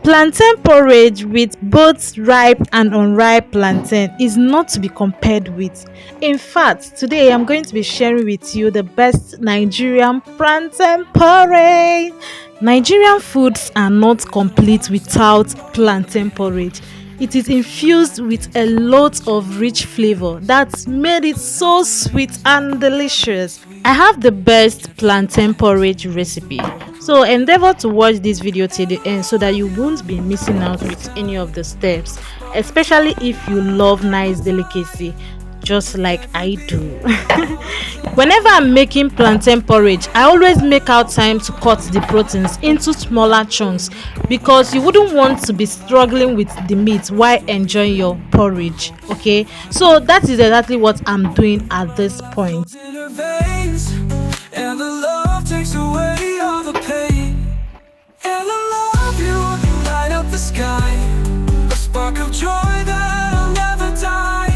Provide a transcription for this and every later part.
Plantain porridge with both ripe and unripe plantain is not to be compared with. In fact, today I'm going to be sharing with you the best Nigerian plantain porridge. Nigerian foods are not complete without plantain porridge. It is infused with a lot of rich flavor that's made it so sweet and delicious. I have the best plantain porridge recipe. So endeavor to watch this video till the end so that you won't be missing out with any of the steps, especially if you love nice delicacy just like I do. Whenever I'm making plantain porridge, I always make out time to cut the proteins into smaller chunks because you wouldn't want to be struggling with the meat while enjoying your porridge. Okay, so that is exactly what I'm doing at this point. And the love takes away all the pain. And I love you, light up the sky. A spark of joy that'll never die.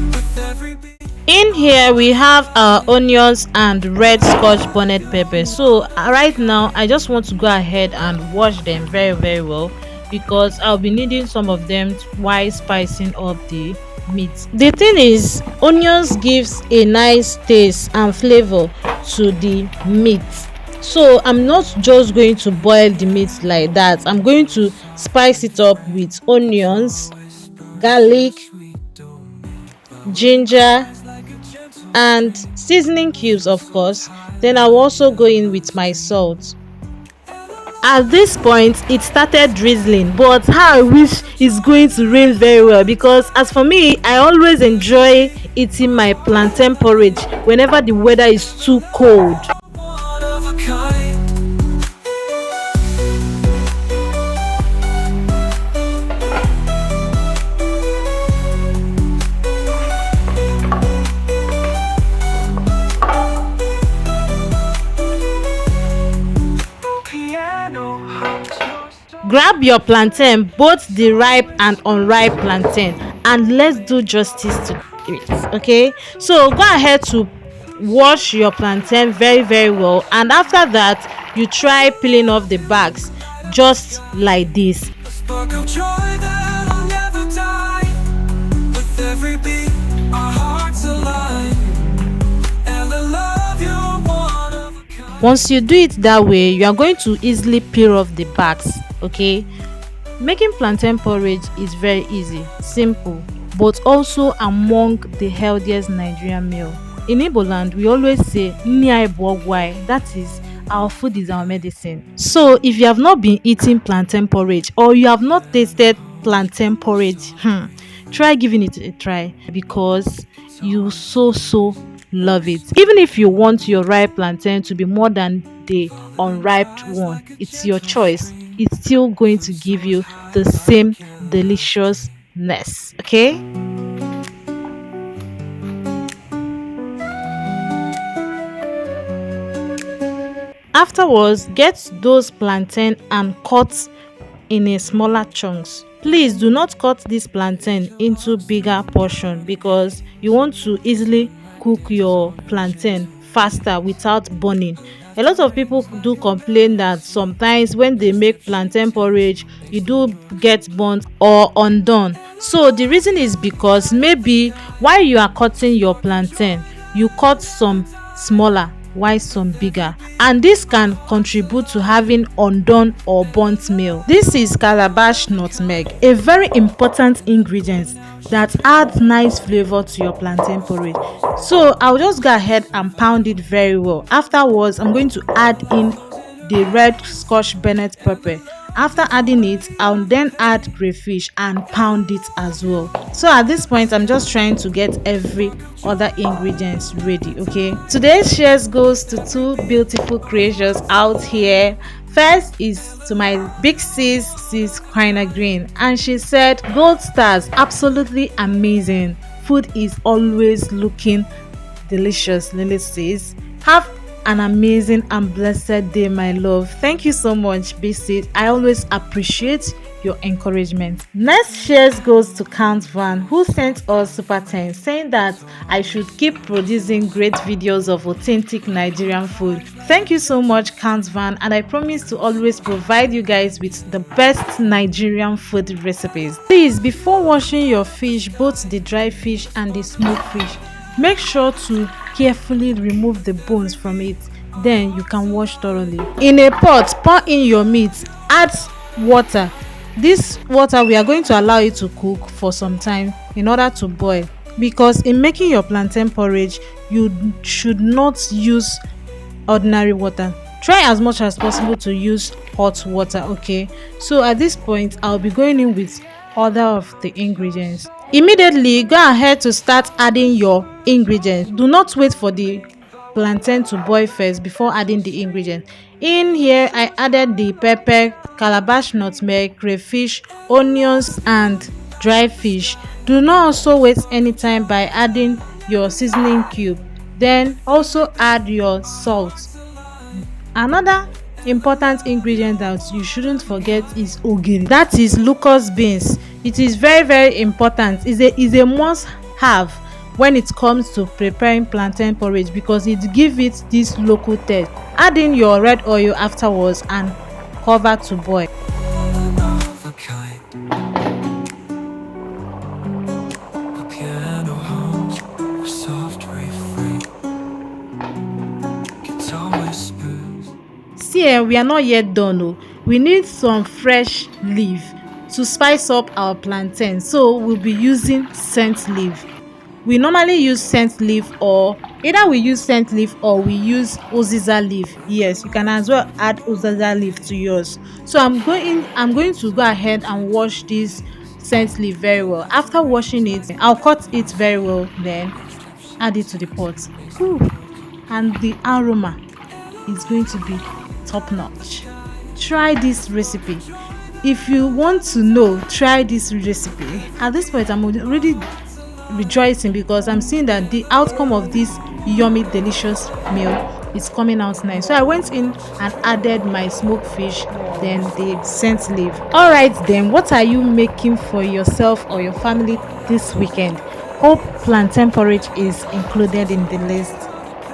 With every beat. In here we have our onions and red scotch bonnet pepper. So right now I just want to go ahead and wash them very well because I'll be needing some of them while spicing up the meat. The thing is, onions gives a nice taste and flavor to the meat, so I'm not just going to boil the meat like that. I'm going to spice it up with onions, garlic, ginger and seasoning cubes, of course. Then I'll also go in with my salt. At this point it started drizzling, but how I wish it's going to rain very well, because as for me, I always enjoy eating my plantain porridge whenever the weather is too cold. Grab your plantain, both the ripe and unripe plantain, and let's do justice to it. Okay, so go ahead to wash your plantain very well, and after that you try peeling off the bags just like this. Once you do it that way, you are going to easily peel off the bags. Okay, making plantain porridge is very easy, simple, but also among the healthiest Nigerian meal. In Igbo land, we always say "Nni bogwai," that is, our food is our medicine. So if you have not been eating plantain porridge or you have not tasted plantain porridge, try giving it a try, because you so love it. Even if you want your ripe plantain to be more than the unripe one, it's your choice. It's still going to give you the same deliciousness. Okay, afterwards, get those plantain and cut in a smaller chunks. Please do not cut this plantain into bigger portion because you want to easily cook your plantain faster without burning. A lot of people do complain that sometimes when they make plantain porridge, you do get burnt or undone. So the reason is because maybe while you are cutting your plantain, you cut some smaller while some bigger, and this can contribute to having undone or burnt meal. This is calabash nutmeg, a very important ingredient that adds nice flavor to your plantain porridge. So I'll just go ahead and pound it very well. Afterwards, I'm going to add in the red scotch bonnet pepper. After adding it, I'll then add crayfish and pound it as well. So at this point, I'm just trying to get every other ingredients ready. Okay, today's shares goes to two beautiful creatures out here. First is to my big sis Quina Green, and she said, "Gold stars, absolutely amazing. Food is always looking delicious." Lily says, "Have an amazing and blessed day, my love. Thank you so much, BC. I always appreciate your encouragement. Next shares goes to Count Van, who sent us super thanks, saying that I should keep producing great videos of authentic Nigerian food. Thank you so much, Count Van, and I promise to always provide you guys with the best Nigerian food recipes. Please, before washing your fish, both the dry fish and the smoked fish, make sure to carefully remove the bones from it. Then you can wash thoroughly. In a pot, pour in your meat, add water. This water, we are going to allow it to cook for some time in order to boil, because in making your plantain porridge you should not use ordinary water. Try as much as possible to use hot water. Okay, so at this point I'll be going in with other of the ingredients. Immediately go ahead to start adding your ingredients. Do not wait for the plantain to boil first before adding the ingredients. In here I added the pepper, calabash, nutmeg, crayfish, onions and dry fish. Do not also waste any time by adding your seasoning cube. Then also add your salt. Another important ingredient that you shouldn't forget is ogiri, that is locust beans. It is very important. Is a must have when it comes to preparing plantain porridge, because it gives it this local taste. Add in your red oil afterwards and cover to boil. See, we are not yet done. Oh, we need some fresh leaf to spice up our plantain, so we'll be using scent leaf. We normally use scent leaf, or either we use scent leaf or we use uziza leaf. Yes, you can as well add uziza leaf to yours. So I'm going to go ahead and wash this scent leaf very well. After washing it, I'll cut it very well, then add it to the pot. Ooh, and the aroma is going to be top notch. Try this recipe. If you want to know, try this recipe. At this point I'm already rejoicing because I'm seeing that the outcome of this yummy delicious meal is coming out nice. So I went in and added my smoked fish, then the scent leaf. All right, then what are you making for yourself or your family this weekend? Hope plantain porridge is included in the list.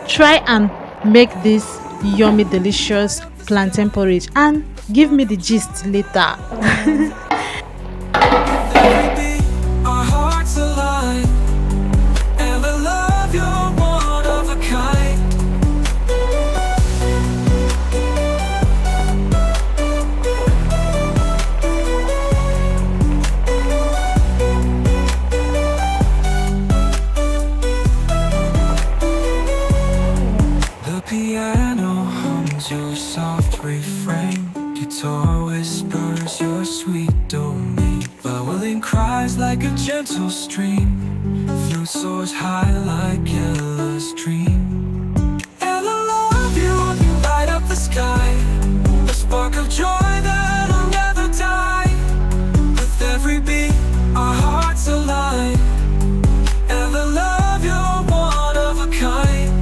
Try and make this yummy delicious plantain porridge and give me the gist later. Your soft refrain, guitar whispers your sweet domain. Violin cries like a gentle stream, flute soars high like Ella's dream. Ella, love you, you light up the sky, a spark of joy that'll never die. With every beat, our hearts align. Ella, love, you're one of a kind.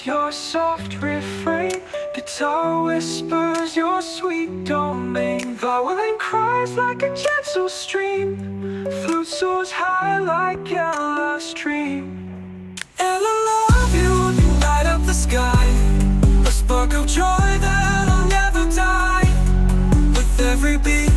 Your soft refrain, guitar whispers your sweet domain. Violin cries like a gentle stream, flute soars high like Ella's dream. Ella, love you, you light up the sky, a spark of joy that'll never die. With every beat,